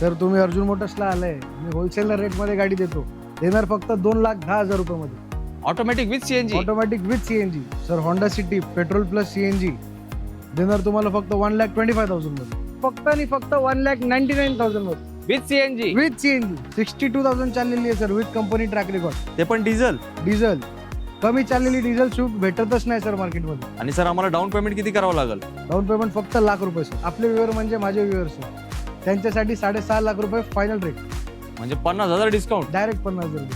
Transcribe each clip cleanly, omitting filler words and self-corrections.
तर तुम्ही अर्जुन मोटर्सला आलाय, मी होलसेलर रेटमध्ये गाडी देणार फक्त 2,10,000 रुपयामध्ये. Automatic with CNG. Automatic with CNG. Sir Honda city petrol plus CNG देणार तुम्हाला फक्त 1,25,000 मध्ये. फक्त आणि फक्त 1,99,000 मध्ये विथ सीएनजी. With CNG. 62,000 चाललेली आहे sir, with company track record. ते पण डिझेल. डिझेल कमी चाललेली डिझेल स्विफ्ट भेटतच नाही सर मार्केटमध्ये. आणि सर आम्हाला डाऊन पेमेंट किती करावं लागेल? डाऊन पेमेंट फक्त ₹1,00,000 सर. आपले व्ह्युअर म्हणजे माझे व्ह्युअर सर, त्यांच्यासाठी 6.5 लाख रुपये फायनल रेट. म्हणजे 50,000 डिस्काउंट. डायरेक्ट 50,000.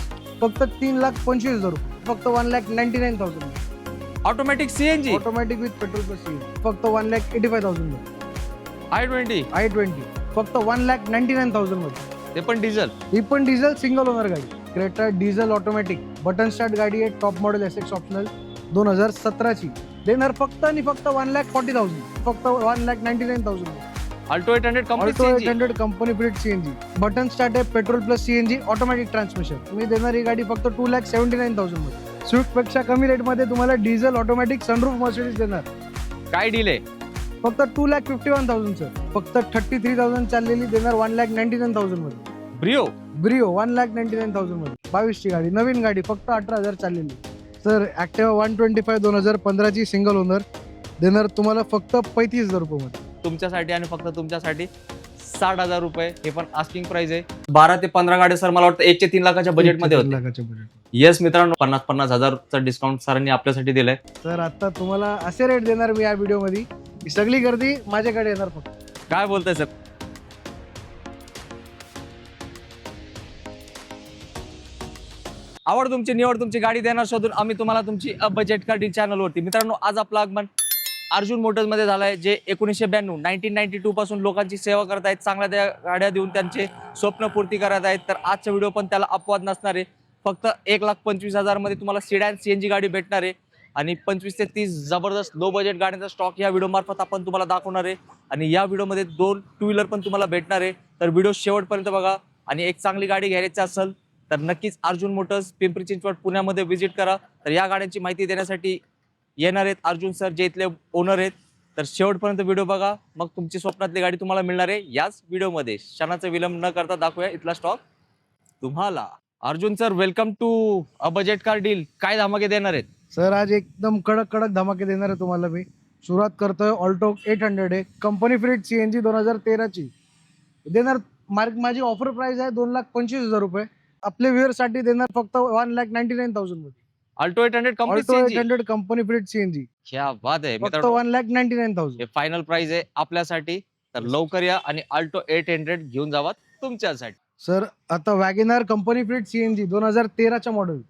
फक्त 3,25,000 रुपये. फक्त 1,99,000. Automatic CNG. Automatic with petrol plus CNG फक्त 1,85,000. i20 i20 फक्त 1,99,000 मध्ये. ते पण डिझेल. ही पण डिझेल सिंगल ओनर गाडी. Creta diesel automatic button start गाडी आहे, टॉप मॉडेल एसएक्स ऑप्शनल 2017 ची. देणार फक्त आणि फक्त 1,40,000. फक्त 1,99,000. Alto 800 company Alto CNG. 800 company fit CNG button start आहे, petrol plus CNG automatic transmission. मी देणार ही गाडी फक्त 2,79,000 मध्ये. स्विफ्ट पेक्षा कमी रेट मध्ये तुम्हाला डिझेल ऑटोमॅटिक सनरूफ मर्सिडीज देणार. काय डील आहे? फक्त 2,51,000 सर. फक्त 33,000 चाललेली देणार 1,99,000 मध्ये. ब्रिओ. ब्रिओ 1,99,000 मध्ये. 22 ची गाडी, नवीन गाडी, फक्त 18,000 चाललेली. सर ऍक्टिवा 125 2015 ची सिंगल ओनर देणार तुम्हाला फक्त 35,000 रुपये मध्ये. तुमच्यासाठी आणि फक्त तुमच्यासाठी 60,000 रुपये. हे पण आस्किंग प्राइस आहे. 12 ते 15 गाड्या सर मला वाटतं 1 ते 3 लाखाच्या बजेटमध्ये होते. लाखाच्या बजेट. येस मित्रांनो, 50,000चा डिस्काउंट सरांनी आपल्यासाठी दिलाय. सर आता तुम्हाला असे रेट देणार मी या व्हिडिओ मध्ये की सगळी गर्दी माझ्याकडे येणार फक्त. काय बोलताय सर? आवड तुमची, निवड तुमची, गाडी देणार शोधून आम्ही तुम्हाला तुमची बजेट कार चॅनलवरती. मित्रांनो, आज आपला आगमन अर्जुन मोटर्स मध्ये झालाय, जे 1992 पासून लोकांची सेवा करत आहेत, चांगल्या गाड्या देऊन त्यांचे स्वप्न पूर्ती करत आहेत. तर आजचा व्हिडिओ पण त्याला अपवाद नसणार आहे. फक्त 1,25,000 मध्ये तुम्हाला सिडॅन सीएनजी गाडी भेटणार आहे आणि 25 ते 30 जबरदस्त लो बजेट गाड्यांचा स्टॉक या व्हिडिओ मार्फत आपण तुम्हाला दाखवणार आहे. आणि या व्हिडिओमध्ये 2 टू व्हीलर पण तुम्हाला भेटणार आहे. तर व्हिडिओ शेवटपर्यंत बघा. आणि एक चांगली गाडी घ्यायची असेल तर नक्कीच अर्जुन मोटर्स पिंपरी चिंचवड पुण्यामध्ये व्हिजिट करा. तर या गाड्यांची माहिती देण्यासाठी येणार आहेत अर्जुन सर, जे इथले ओनर आहेत. तर शेवटपर्यंत व्हिडिओ बघा, मग तुमची स्वप्नातली गाडी तुम्हाला मिळणार आहे याच व्हिडिओमध्ये. क्षणाचा विलंब न करता दाखवूया इथला स्टॉक तुम्हाला. Arjun sir, welcome to a budget car deal. काय धमाके देणार आहेत सर? आज एकदम कडक कडक धमाके देणार आहे तुम्हाला मी. सुरुवात करतोय ऑल्टो 800 आहे, कंपनी फिट सीएनजी 2013 ची. देणार माझी ऑफर प्राइस आहे 2,25,000 रुपये. आपले व्ह्युअर साठी देणार फक्त 1,99,000 मध्ये. Alto 800 company Alto CNG. 800 company fit CNG क्या बात आहे फक्त मित्रांनो, 1,99,000. हे फायनल प्राइस आहे आपल्यासाठी. तर लवकर या आणि अल्टो 800 घेऊन जावा तुमच्यासाठी. सर आता वॅगनार कंपनी फिट सीएनजी 2013 चा मॉडेल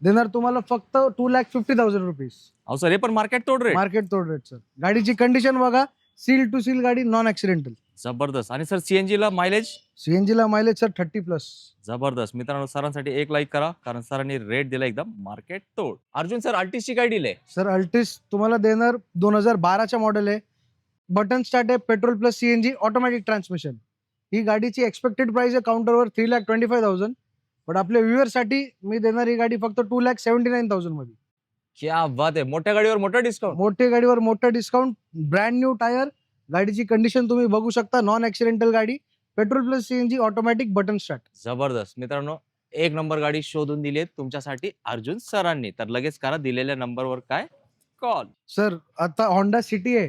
देणार तुम्हाला फक्त 2,50,000 रुपीज. अहो सर, हे पण मार्केट तोड रेट. मार्केट तोड रेट सर. गाडीची कंडिशन बघा, सील टू सील गाडी, नॉन ऍक्सिडेंटल. जबरदस्त. आणि सर सीएनजी ला मायलेज? सीएनजी ला मायलेज सर 30+. जबरदस्त. मित्रांनो, सरांसाठी एक लाईक करा, कारण सरांनी रेट दिला एकदम मार्केट तोड. अर्जुन सर, अल्टिसची काय डील आहे? सर अल्टिस तुम्हाला देणार 2012 चा मॉडेल आहे, बटन स्टार्ट आहे, petrol plus CNG automatic transmission. ही गाडीची एक्सपेक्टेड प्राइस आहे काउंटरवर 3,25,000. पण आपल्या व्ह्युअर साठी मी देणार ही गाडी फक्त 2,79,000 मध्ये. क्या बात आहे. मोठ्या गाडीवर मोठा डिस्काउंट. मोठ्या गाडीवर मोठा डिस्काउंट, ब्रँड न्यू टायर, गाडीची कंडिशन तुम्ही बघू शकता, नॉन ऍक्सिडेंटल गाडी, petrol plus CNG automatic button start. जबरदस्त. मित्रांनो, एक नंबर गाडी शोधून दिली आहे तुमच्यासाठी अर्जुन सरांनी. तर लगेच करा दिलेल्या नंबरवर काय कॉल. सर आता होंडा सिटी आहे,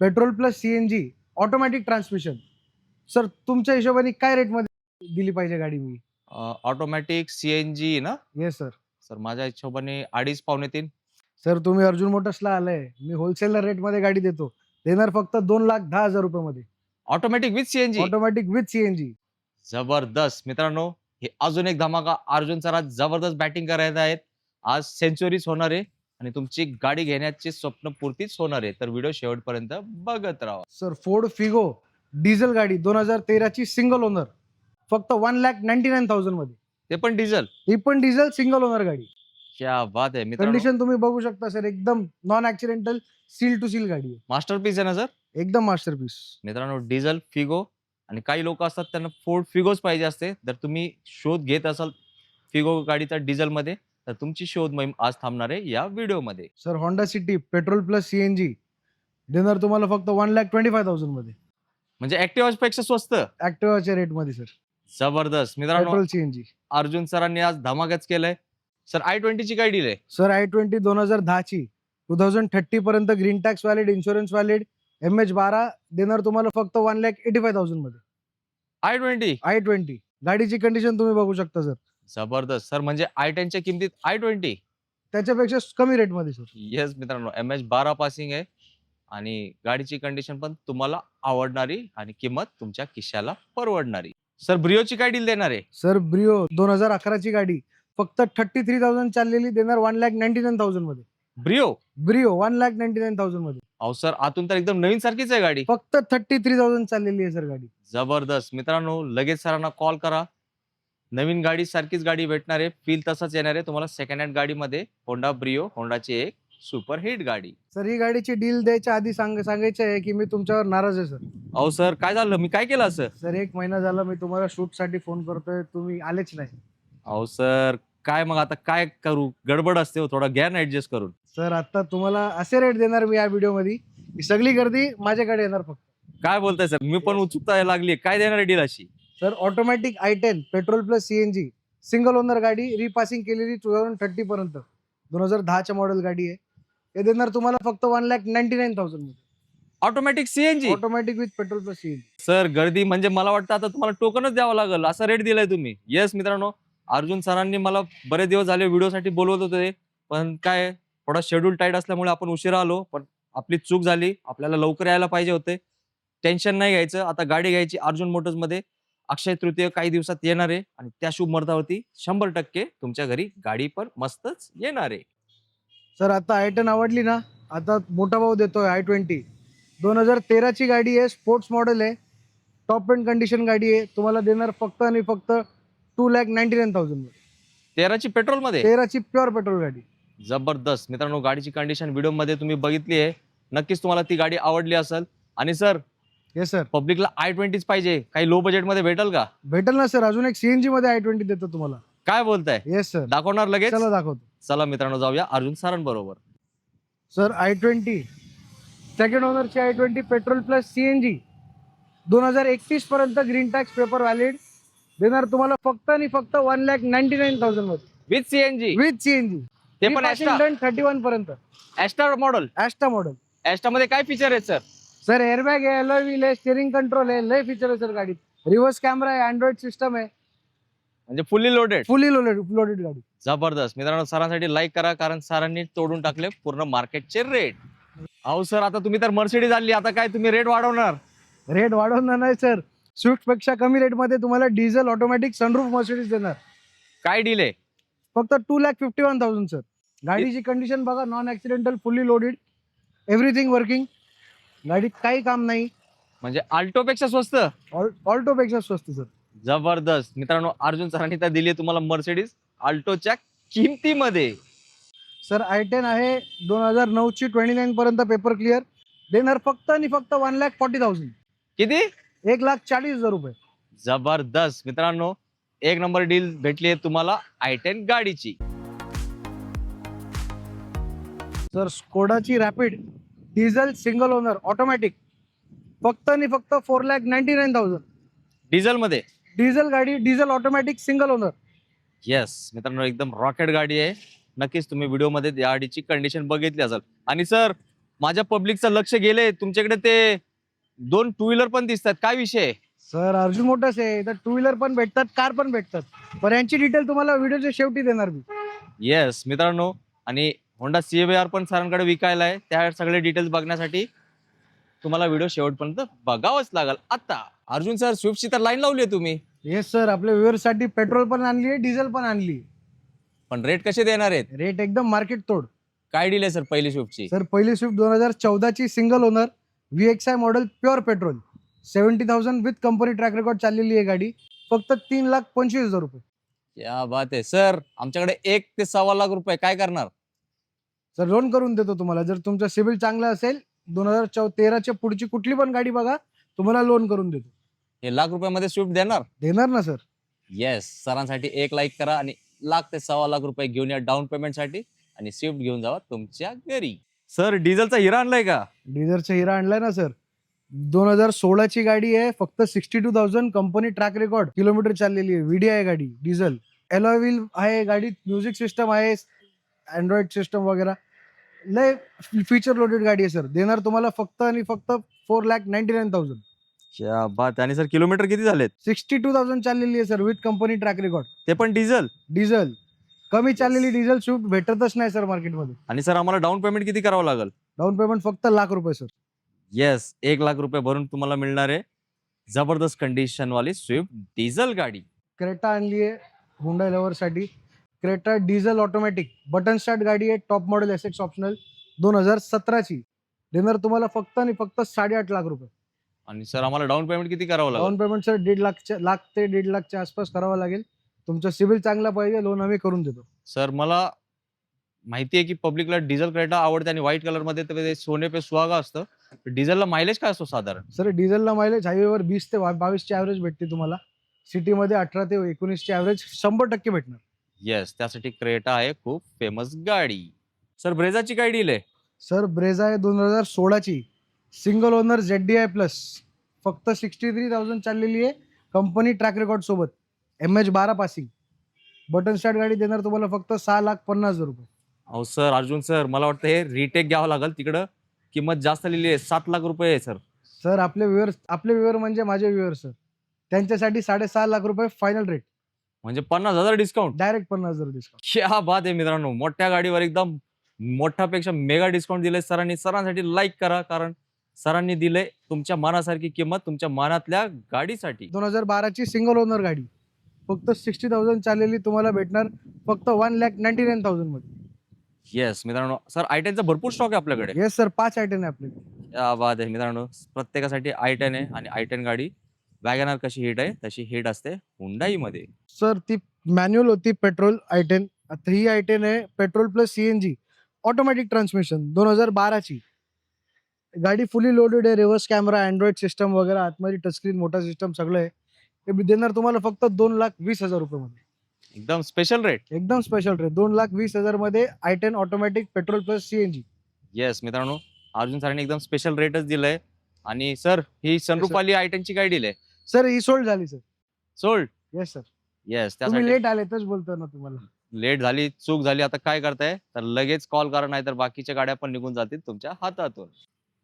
petrol plus CNG automatic transmission. Sir तुमच्या हिशोबाने काय रेट मध्ये दिली पाहिजे गाडी मी? ऑटोमॅटिक सीएनजी ना? Yes sir. सर माझ्या हिशोबाने 2.5 पावणे 3. सर तुम्ही अर्जुन मोटर्सला आलाय, मी होलसेलर रेट मध्ये गाडी देणार फक्त 2,10,000 रुपये मध्ये. Automatic with CNG. Automatic with CNG. जबरदस्त. मित्रांनो, हे अजून एक धमाका. अर्जुन सर आज जबरदस्त बॅटिंग करायला आहेत. आज सेंचुरीज होणार आहे आणि तुमची गाडी घेण्याचे स्वप्न पूर्तीच होणार आहे. तर व्हिडिओ शेवटपर्यंत बघत राहा. सर फोर्ड फिगो डिझेल गाडी 2013 ची सिंगल ओनर फक्त 1,99,000 मध्ये. ते पण डिझेल. ही पण डिझेल सिंगल ओनर गाडी. क्या बात आहे मित्रांनो. कंडिशन तुम्ही बघू शकता सर, एकदम non accidental, seal to seal गाडी आहे. मास्टरपीस आहे ना सर? एकदम मास्टरपीस. मित्रांनो, डिझेल फिगो. आणि काही लोक असतात त्यांना फोर्ड फिगोच पाहिजे असते. जर तुम्ही शोध घेत असाल फिगो गाडीचा डिझेल मध्ये, तर तुमची शोध मोहीम आज थांबणार आहे या व्हिडिओमध्ये. Sir Honda city petrol plus CNG देणार तुम्हाला फक्त 1,25,000 मध्ये. म्हणजे ऍक्टिव्हा पेक्षा स्वस्त. ऍक्टिव्हाच्या रेट मध्ये सर. जबरदस्त मित्रांनो, पेट्रोल सीएनजी. अर्जुन सरांनी आज धमाकाच केलंय. सर i20 ची काय डील आहे? सर i20 2010 ची 2030 पर्यंत green tax valid, insurance valid, MH12 देणार तुम्हाला फक्त 1,85,000 मध्ये. i20 i20 गाडीची कंडिशन तुम्ही बघू शकता सर. जबरदस्त सर, म्हणजे i10 च्या किमतीत i20. त्याच्यापेक्षा कमी रेट मध्ये सर. येस मित्रांनो, MH12 पासिंग आहे आणि गाडीची कंडिशन पण तुम्हाला आवडणारी आणि किंमत तुमच्या खिशाला परवडणारी. सर ब्रिओची काय डील देणार आहे? सर ब्रिओ 2011 ची गाडी फक्त 33,000 चाललेली देणार 1,99,000 मध्ये. ब्रिओ ब्रिओ 1,99,000 मध्ये. अहो सर, आतून तर एकदम नवीन सारखीच आहे गाडी. फक्त 33,000 चाललेली आहे सर गाडी. जबरदस्त मित्रांनो, लगेच सरांना कॉल करा. नवीन गाडी सारखीच गाडी भेटणार आहे, फील तसाच येणार आहे तुम्हाला. सेकंड हँड गाडीमध्ये होंडा ब्रिओ, होंडाची एक सुपर हिट गाडी. सर ही गाडीची डील द्यायच्या आधी सांगायचं आहे की मी तुमच्यावर नाराज आहे सर. अहो सर, काय झालं? मी काय केलं असं? सर 1 महिना झाला मी तुम्हाला शूट साठी फोन करतोय, तुम्ही आलेच नाही. अहो सर, काय मग आता काय करू? गडबड असते हो, थोडा घ्या ना ऍडजस्ट करून. सर आता तुम्हाला असे रेट देणार मी या व्हिडिओ मध्ये की सगळी गर्दी माझ्याकडे येणार फक्त. काय बोलताय सर? मी पण उत्सुकता लागली. काय देणार डील अशी? Sir automatic i10 petrol plus CNG single owner गाडी, रिपासिंग केलेली 2030 पर्यंत, 2010 मॉडेल गाडी आहे. हे देणार तुम्हाला फक्त 1,99,000 मध्ये. Automatic CNG, automatic with petrol plus CNG. Sir गर्दी म्हणजे मला वाटतं आता तुम्हाला टोकनच द्यावं लागेल, असा रेट दिलाय तुम्ही. येस मित्रांनो, अर्जुन सरांनी मला बरेच दिवस झाले व्हिडिओसाठी बोलवत होते, पण काय थोडा शेड्यूल टाईट असल्यामुळे आपण उशिरा आलो. पण आपली चूक झाली, आपल्याला लवकर यायला पाहिजे होते. टेन्शन नाही घ्यायचं. आता गाडी घ्यायची अर्जुन मोटर्स मध्ये. अक्षय तृतीय काही दिवसात येणार आहे आणि त्या शुभ मुहूर्तावरती 100% तुमच्या घरी गाडी पण मस्तच येणार आहे. सर आता i10 आवडली ना, आता मोठा भाव देतोय i20. 2013 ची गाडी आहे, स्पोर्ट्स मॉडेल आहे, टॉप एंड कंडिशन गाडी आहे. तुम्हाला देणार फक्त आणि फक्त 2,99,000 मध्ये. 13 ची पेट्रोल मध्ये. 13 ची प्युअर पेट्रोल गाडी. जबरदस्त मित्रांनो, गाडीची कंडिशन व्हिडिओ मध्ये तुम्ही बघितली आहे. नक्कीच तुम्हाला ती गाडी आवडली असेल. आणि सर, येस सर. पब्लिकला i20 पाहिजे, काही लो बजेट मध्ये भेटेल का? भेटेल ना सर, अजून एक सीएनजी मध्ये i20 देतो तुम्हाला. काय बोलताय? Yes sir. दाखवणार लगेच? चला दाखवतो. चला मित्रांनो, जाऊया अर्जुन सरांबरोबर. सर i20 सेकंड ओनरची i20 पेट्रोल प्लस सीएनजी 2031 पर्यंत ग्रीन टॅक्स पेपर व्हॅलिड देणार तुम्हाला फक्त आणि फक्त 1,99,000 मध्ये विथ सीएनजी, विथ सीएनजी. ते पण ऍस्टा 31 पर्यंत. मॉडेल. ऍस्टा मॉडेल. ऍस्टा मध्ये काय फीचर आहेत सर? सर एअरबॅग आहे, अलॉय व्हील आहे, स्टिअरिंग कंट्रोल आहे, लय फीचर आहे सर गाडीत. रिव्हर्स कॅमेरा आहे, अँड्रॉइड सिस्टम आहे, म्हणजे फुल्ली लोडेड. फुली लोडेड गाडी. जबरदस्त मित्रांनो, सरांसाठी लाईक करा, कारण सरांनी तोडून टाकले पूर्ण मार्केटचे रेट. अहो सर, आता तुम्ही तर मर्सिडीज आणली, आता काय तुम्ही रेट वाढवणार? रेट वाढवणार नाही सर, स्विफ्ट पेक्षा कमी रेट मध्ये तुम्हाला डिझेल ऑटोमॅटिक सनरूफ मर्सिडीज देणार. काय डील आहे? फक्त 2,51,000 सर. गाडीची कंडिशन बघा, non accidental, fully loaded, everything working. गाडीत काही काम नाही. म्हणजे अल्टो पेक्षा स्वस्त. ऑल्टो पेक्षा स्वस्त सर. जबरदस्त मित्रांनो, अर्जुन सरांनी तर दिली तुम्हाला मर्सिडीज अल्टोच्या किमतीमध्ये. सर i10 आहे 2009 ची, 29 पर्यंत पेपर क्लिअर देणार फक्त आणि फक्त 1,40,000. किती? 1,40,000 रुपये. जबरदस्त मित्रांनो, एक नंबर डील भेटली आहे तुम्हाला i10 गाडीची. सर स्कोडाची Rapid diesel single owner automatic फक्त आणि फक्त 4,99,000. डिझेल मध्ये. डिझेल गाडी, diesel automatic single owner. Yes मित्रांनो, एकदम रॉकेट गाडी आहे. नक्कीच तुम्ही व्हिडिओ मध्ये या गाडीची कंडिशन बघितली असेल. आणि सर, माझ्या पब्लिकचं लक्ष गेले तुमच्याकडे, ते 2 टू व्हीलर पण दिसतात, काय विषय? सर अर्जुन मोटर्स आहे, तर टू व्हीलर पण भेटतात, कार पण भेटतात. पण यांची डिटेल तुम्हाला व्हिडिओच्या शेवटी देणार मी. येस मित्रांनो, आणि होंडा CBR पण सरांकडे विकायला आहे. त्या सगळे डिटेल्स बघण्यासाठी तुम्हाला व्हिडिओ शेवटपर्यंत बघावंच लागेल. आता अर्जुन सर, स्विफ्टची तर लाईन लावली आहे तुम्ही. येस सर, आपल्या व्ह्युअर्स साठी पेट्रोल पण आणली आहे, डिझेल पण आणली. पण रेट कसे देणार आहेत? रेट एकदम मार्केट तोड. काय डील आहे सर पहिली स्विफ्टची? सर पहिली स्विफ्ट 2014 ची single owner VXI model pure petrol 70,000 with company track record चाललेली आहे गाडी, फक्त 3,25,000 रुपये. क्या बात आहे सर, आमच्याकडे 1 ते 1.25 लाख रुपये, काय करणार? सर लोन करून देतो तुम्हाला, जर तुमचा सिबिल चांगला असेल. 2013 च्या पुढची कुठली पण गाडी बघा, तुम्हाला लोन करून देतो. हे लाख रुपयामध्ये स्विफ्ट देणार ना सर. येस, सरांसाठी एक लाईक करा आणि 1 ते 1.25 लाख रुपये घेऊन या डाऊन पेमेंट साठी आणि स्विफ्ट घेऊन जावा तुमच्या घरी. सर डिझेलचा हिरा आणलाय का? डिझेलचा हिरा आणलाय ना सर. 2016 ची गाडी आहे, फक्त 62,000 कंपनी ट्रॅक रेकॉर्ड किलोमीटर चाललेली आहे. VDI गाडी डिझेल, अलॉय व्हील आहे गाडीत, म्युझिक सिस्टम आहे, अँड्रॉइड सिस्टम वगैरे लय फीचर लोडेड गाडी आहे सर. देणार तुम्हाला फक्त आणि फक्त 4,99,000. क्या बात. आणि सर किलोमीटर किती झालेत? 62,000 चाललेली आहे sir, with company track record. ते पण डिझेल. डिझेल कमी चाललेली डिझेल स्विफ्ट भेटतच नाही सर मार्केटमध्ये. आणि सर आम्हाला डाऊन पेमेंट किती करावं लागेल? डाऊन पेमेंट फक्त ₹1,00,000 सर. येस, 1,00,000 रुपये भरून तुम्हाला मिळणार आहे जबरदस्त कंडिशन वाली स्विफ्ट डिझेल गाडी. क्रेटा आणली आहे हुंडा लव्हरसाठी. Creta diesel automatic button start गाडी आहे, टॉप मॉडेल एसएक्स ऑप्शनल, 2017 ची. देणार तुम्हाला फक्त आणि फक्त ₹8,50,000. आणि सर आम्हाला डाऊन पेमेंट किती करावं लागेल? डाऊन पेमेंट सर 1,50,000 ते 1,50,000 आसपास करावं लागेल. तुमचं सिबिल चांगला पाहिजे, लोन आम्ही करून देतो. सर मला माहिती आहे की पब्लिकला डिझेल क्रेटा आवडते आणि व्हाईट कलर मध्ये ते सोने पे सुहागा असतं. डिझेलला मायलेज काय असतो साधारण? सर डिझेलला मायलेज हायवेवर 20 ते 22 ची ॲव्हरेज भेटते तुम्हाला. सिटीमध्ये 18 ते 19 ची ॲव्हरेज 100% भेटणार. येस, त्यासाठी क्रेटा आहे खूप फेमस गाडी. सर ब्रेझाची काय डील आहे? सर ब्रेझा आहे 2016 ची, सिंगल ओनर ZDI प्लस, फक्त 63,000 चाललेली आहे, कंपनी ट्रॅक रेकॉर्ड सोबत, MH12 पासिंग, बटन स्टार्ट गाडी. देणार तुम्हाला फक्त ₹6,50,000. अहो सर अर्जुन सर, मला वाटतं हे रिटेक घ्यावं लागेल, तिकडं किंमत जास्त लिहिली आहे, 7,00,000 रुपये आहे सर. सर आपले व्ह्युअर म्हणजे माझे व्ह्युअर सर, त्यांच्यासाठी ₹6,50,000 फायनल रेट, म्हणजे 50,000 डिस्काउंट. Direct 50,000 discount. क्या बात आहे मित्रांनो, मोठ्या गाडीवर एकदम मोठ्यापेक्षा मेगा डिस्काउंट दिले सरांनी. सरांसाठी लाईक करा, कारण सरांनी दिले तुमच्या मनासारखी किंमत तुमच्या मनातल्या गाडीसाठी. 2012 ची सिंगल ओनर गाडी, फक्त 60,000 चाललेली, तुम्हाला भेटणार फक्त 1,99,000 मध्ये. येस मित्रांनो, सर आय10 चा भरपूर स्टॉक आहे आपल्याकडे. येस सर, 5 आयटम आहे आपल्याकडे. क्या बात आहे मित्रांनो, प्रत्येकासाठी i10 आहे. आणि i10 गाडी वॅगनआर कशी हिट आहे तशी हिट असते हुंडाई मध्ये. सर ती मॅन्युअल होती पेट्रोल i10, आता ही i10 आहे petrol plus CNG automatic transmission, 2012 ची गाडी. फुली लोडेड आहे, रिव्हर्स कॅमेरा, अँड्रॉइड सिस्टम वगैरे, आतमध्ये टचस्क्रीन, मोठा सिस्टम सगळं आहे. हे देणार तुम्हाला फक्त 2,20,000 मध्ये. एकदम स्पेशल रेट. एकदम स्पेशल रेट, 2,20,000 मध्ये i10 automatic petrol plus CNG. Yes मित्रांनो, अर्जुन सरांनी एकदम स्पेशल रेटच दिलंय. आणि सर ही सनरूफ sir. वाली i10 ची काय डील आहे? सर ही सोल्ड झाली sir. Sold. Yes sir, yes, तुम्ही त्यासाठी लेट आले तर बोलतो ना तुम्हाला. लेट झाली, चूक झाली, आता काय करताय तर लगेच कॉल करा, नाही तर बाकीच्या गाड्या पण निघून जातील तुमच्या हातातून.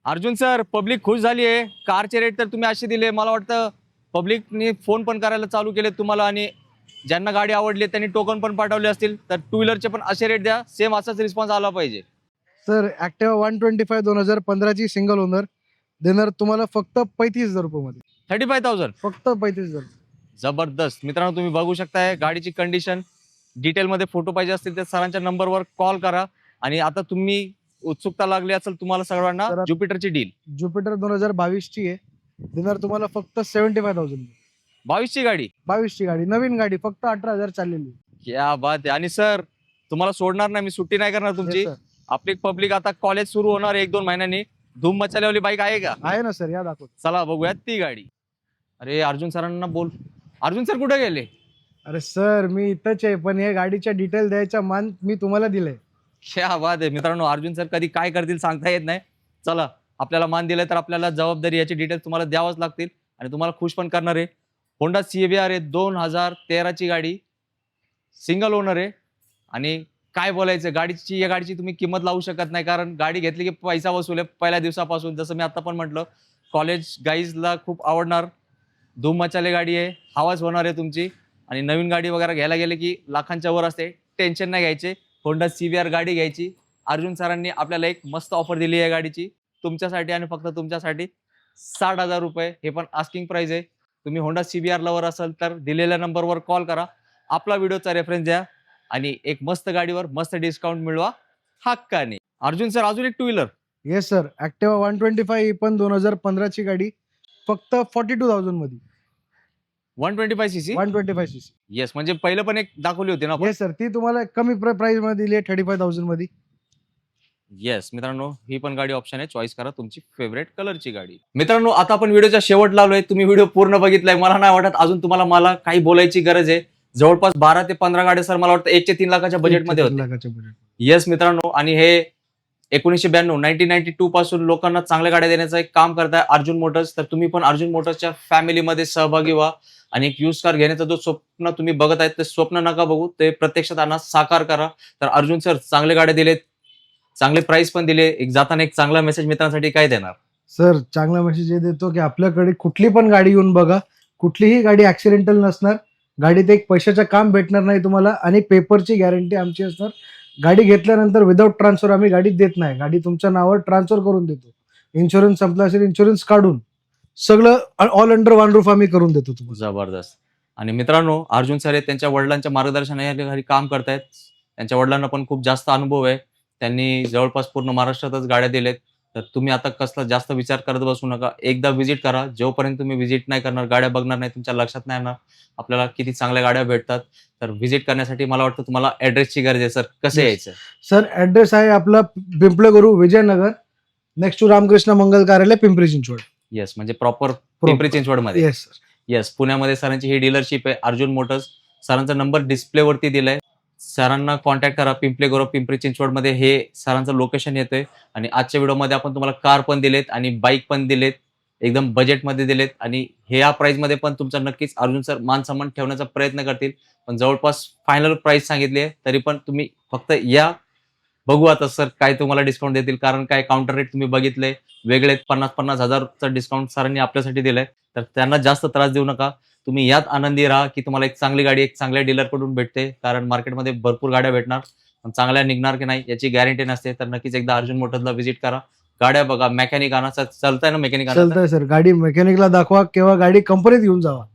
अर्जुन सर, पब्लिक खुश झाली आहे. कारचे रेट तर तुम्ही असे दिले, मला वाटतं पब्लिकने फोन पण करायला चालू केले तुम्हाला, आणि ज्यांना गाडी आवडली त्यांनी टोकन पण पाठवले असतील. तर टू व्हीलरचे पण असे रेट द्या, सेम असाच रिस्पॉन्स आला पाहिजे. सर ऍक्टिवा 125 2015 ची सिंगल ओनर, देणार तुम्हाला फक्त 35,000 मध्ये. 35,000. फक्त 35,000. जबरदस्त मित्रांनो, तुम्ही बघू शकताय गाडीची कंडिशन. डिटेलमध्ये फोटो पाहिजे असतील तर सरांच्या नंबरवर कॉल करा. आणि आता तुम्ही उत्सुकता लागली असेल तुम्हाला सगळ्यांना, सर, ज्युपिटरची डील. ज्युपिटर 2022 ची आहे, देणार तुम्हाला फक्त 75,000. 22 ची गाडी. 22 ची गाडी, नवीन गाडी, फक्त 18,000 चाललेली. क्या बात आहे. आणि सर तुम्हाला सोडणार नाही मी, सुट्टी नाही करणार तुमची. Yes, sir. आपली पब्लिक आता कॉलेज सुरू होणार 1-2 महिन्यांनी. धूम मचालेली बाईक आहे का? आहे ना सर, या दाखवतो. चला बघूयात ती गाडी. अरे अर्जुन सरांना बोल. अर्जुन सर कुठे गेले? अरे सर मी इथंच आहे, पण या गाडीच्या डिटेल द्यायचा मान मी तुम्हाला दिलंय. क्या बात आहे मित्रांनो, अर्जुन सर कधी काय करतील सांगता येत नाही. चला, आपल्याला मान दिलाय तर आपल्याला जबाबदारी, याची डिटेल्स तुम्हाला द्यावंच लागतील. आणि तुम्हाला खुश पण करणार आहे. होंडा CBR आहे, 2013 ची गाडी, सिंगल ओनर आहे. आणि काय बोलायचं, या गाडीची तुम्ही किंमत लावू शकत नाही, कारण गाडी घेतली की पैसा वसूल आहे पहिल्या दिवसापासून. जसं मी आता पण म्हटलं, कॉलेज गाईजला खूप आवडणार, धूम मचाले गाडी आहे, हवाच होणार आहे तुमची. आणि नवीन गाडी वगैरे घ्यायला गेले की लाखांच्या वर असते, टेन्शन नाही घ्यायचे. होंडा CBR गाडी घ्यायची. अर्जुन सरांनी आपल्याला एक मस्त ऑफर दिली आहे गाडीची तुमच्यासाठी, आणि फक्त तुमच्यासाठी 60,000 रुपये. हे पण आस्किंग प्राइस आहे. तुम्ही होंडा CBR लवर असाल तर दिलेल्या नंबरवर कॉल करा, आपला व्हिडिओचा रेफरन्स द्या, आणि एक मस्त गाडीवर मस्त डिस्काउंट मिळवा हक्काने. अर्जुन सर, अजून एक two wheeler. Yes sir, Activa 125 ही पण 2015 ची गाडी, फक्त 42,000 मध्ये. 125 cc. 125 cc. येस, म्हणजे पहिलं पण एक दाखवली होती ना आपण. येस सर, ती तुम्हाला कमी प्राइस मध्ये दिली आहे, 35,000 मध्ये. येस मित्रांनो, ही पण गाडी ऑप्शन आहे, चॉईस करा तुमची फेवरेट कलरची गाडी. मित्रांनो, आता आपण व्हिडिओच्या शेवटला आलोय. तुम्ही व्हिडिओ पूर्ण बघितलाय, मला नाही वाटत अजून तुम्हाला मला काही बोलायची गरज आहे. जवळपास 12 ते 15 गाड्या सर मला वाटतं 1 ते 3 लाखाच्या बजेटमध्ये होते. लाखाच्या बजेट. येस मित्रांनो, आणि हे 1992 1992 पासून लोकांना चांगल्या गाड्या देण्याचं एक काम करताय अर्जुन मोटर्स. तर तुम्ही पण अर्जुन मोटर्सच्या फॅमिलीमध्ये सहभागी व्हा आणि एक यूज कार घेण्याचं जो स्वप्न तुम्ही बघत आहेत ते स्वप्न नका बघू, ते प्रत्यक्षात आणा, साकार करा. तर अर्जुन सर चांगले गाड्या दिलेत, चांगले प्राइस पण दिले. एक जाताना एक चांगला मेसेज मित्रांसाठी काय देणार? सर चांगला मेसेज हे देतो की आपल्याकडे कुठली पण गाडी येऊन बघा, कुठलीही गाडी ऍक्सिडेंटल नसणार, गाडीत एक पैशाचं काम भेटणार नाही तुम्हाला आणि पेपरची गॅरंटी आमची असणार. गाडी घेतल्यानंतर विदाऊट ट्रान्सफर आम्ही गाडीत देत नाही, गाडी तुमच्या नावावर ट्रान्सफर करून देतो. इन्शुरन्स संपला असेल इन्शुरन्स काढून सगळं ऑल अंडर वन रूफ आम्ही करून देतो तुम्हाला. जबरदस्त. आणि मित्रांनो, अर्जुन सर हे त्यांच्या वडिलांच्या मार्गदर्शनाखाली काम करतायत. त्यांच्या वडिलांना पण खूप जास्त अनुभव आहे. त्यांनी जवळपास पूर्ण महाराष्ट्रातच गाड्या दिलेत. तर तुम्ही आता कसला जास्त विचार करत बसू नका. एकदा व्हिजिट करा. जोपर्यंत तुम्ही व्हिजिट नाही करणार, गाड्या बघणार नाही, तुमच्या लक्षात नाही येणार आपल्याला किती चांगल्या गाड्या भेटतात. तर व्हिजिट करण्यासाठी मला वाटतं तुम्हाला ऍड्रेसची गरज आहे. सर कसं Yes. यायचं? सर ऍड्रेस आहे आपला पिंपळेगुरू विजयनगर, नेक्स्ट टू रामकृष्ण मंगल कार्यालय, पिंपरी चिंचवड. येस, म्हणजे प्रॉपर पिंपरी चिंचवड मध्ये. Yes sir. येस, पुण्यामध्ये सरांची ही डीलरशिप आहे अर्जुन मोटर्स. सरांचा नंबर डिस्प्लेवरती दिलाय. सरांना कॉन्टॅक्ट करा. पिंपरी चिंचवड मध्ये हे सरांचं लोकेशन येतंय. आणि आजच्या व्हिडिओमध्ये आपण तुम्हाला कार पण दिलेत आणि बाईक पण दिलेत, एकदम बजेटमध्ये दिलेत. आणि हे या प्राइस मध्ये पण तुमचा नक्कीच अर्जुन सर मान सन्मान ठेवण्याचा प्रयत्न करतील. पण जवळपास फायनल प्राइस सांगितली आहे, तरी पण तुम्ही फक्त या, बघू आता सर काय तुम्हाला डिस्काउंट देतील. कारण काय काउंटर रेट तुम्ही बघितले वेगळे, 50-50 हजारचा डिस्काउंट सरांनी आपल्यासाठी दिलाय. तर त्यांना जास्त त्रास देऊ नका. तुम्ही यात आनंदी राहा की तुम्हाला एक चांगली गाडी एक चांगल्या डीलर कडून भेटते. कारण मार्केटमध्ये भरपूर गाड्या भेटणार, पण चांगल्या निघणार की नाही याची गॅरंटी नसते. तर नक्कीच एकदा अर्जुन मोटर्सला व्हिजिट करा, गाड्या बघा, मेकॅनिक आणा. चालतंय ना मेकॅनिक आणा? चालतंय सर, गाडी मेकॅनिकला दाखवा किंवा गाडी कंपनीत घेऊन जावा.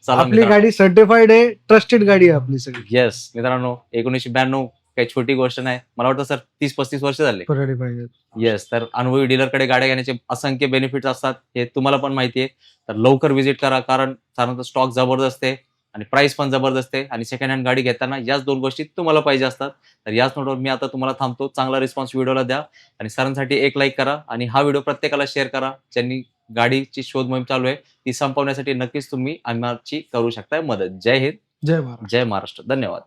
चला आपली मित्रांनो. गाडी सर्टिफाईड आहे, ट्रस्टेड गाडी आहे आपली सगळी. येस मित्रांनो, 1992 काही छोटी गोष्ट नाही. मला वाटतं सर 30-35 वर्ष झाले. परवडली पाहिजे. येस, तर अनुभवी डीलरकडे गाड्या घेण्याचे असंख्य बेनिफिट्स असतात, हे तुम्हाला पण माहिती आहे. तर लवकर व्हिजिट करा, कारण सरांचा स्टॉक जबरदस्त आहे आणि प्राइस पण जबरदस्त आहे. आणि सेकंड हँड गाडी घेताना याच दोन गोष्टी तुम्हाला पाहिजे असतात. तर याच नोटवर मी आता तुम्हाला थांबतो. चांगला रिस्पॉन्स व्हिडिओला द्या आणि सरांसाठी एक लाईक करा आणि हा व्हिडिओ प्रत्येकाला शेअर करा. ज्यांनी गाडीची शोध मोहीम चालू आहे ती संपवण्यासाठी नक्कीच तुम्ही आमची करू शकताय मदत. जय हिंद, जय महाराज. जय महाराष्ट्र. धन्यवाद.